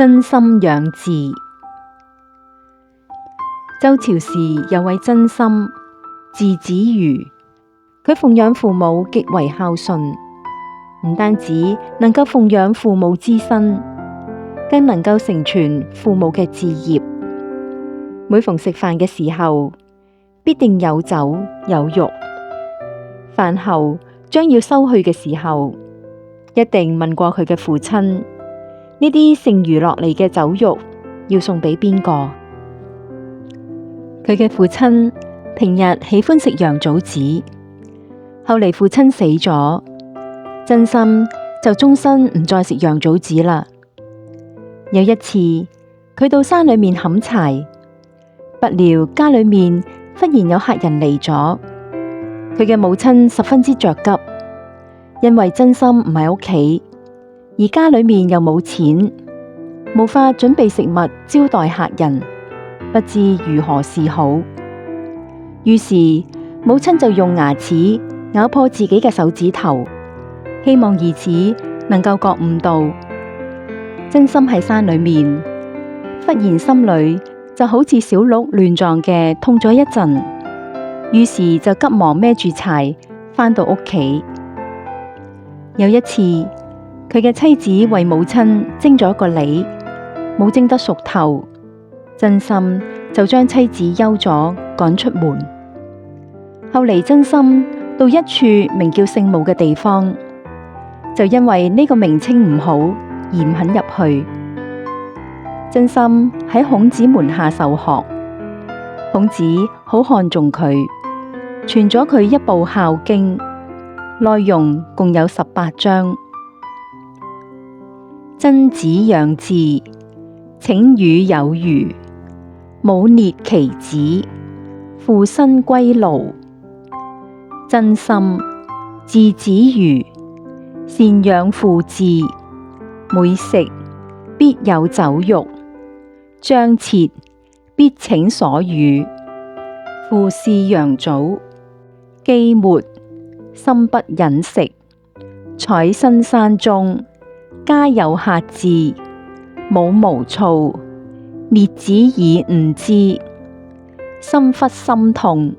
真心養志。周朝時有位真心，字子瑜，佢奉養父母極為孝順，唔單止能夠奉養父母之身，更能夠成全父母嘅志業。每逢食飯嘅時候，必定有酒有肉。飯後將要收去嘅時候，一定問過佢嘅父親，呢啲剩餘落嚟嘅酒肉要送俾邊個？佢嘅父親平日喜歡食羊棗子，後嚟父親死咗，真心就終身唔再食羊棗子啦。有一次，佢到山裏面砍柴，不料家裏面忽然有客人嚟咗，佢嘅母親十分之着急，因為真心唔喺屋企，而家裏面又冇錢，無法準備食物招待客人，不知如何是好。於是母親就用牙齒咬破自己嘅手指頭，希望兒子能夠覺悟到。真心喺山裏面，忽然心裏就好似小鹿亂撞嘅痛咗一陣，於是就急忙孭住柴返到屋企。有一次，佢嘅妻子為母親蒸咗個梨，冇蒸得熟透，真心就將妻子休咗，趕出門。後嚟真心到一處名叫聖墓嘅地方，就因為呢個名稱唔好而唔肯入去。真心喺孔子門下受學，孔子好看重佢，傳咗佢一部《孝經》，內容共有18章。真子養志，請與有餘，母孽其子，父身歸勞。真心，字子瑜，善養父志，每食必有酒肉，將切必請所與。父飼羊棗，既沒，心不忍食。採身山中，家有客至，母無措，列子以誤之，心忽心痛。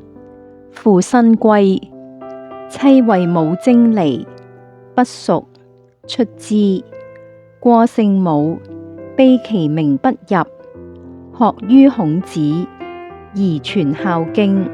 父身歸，妻為母征離，不屬，出之。過聖母，悲其名不入，學於孔子，而傳《孝經》。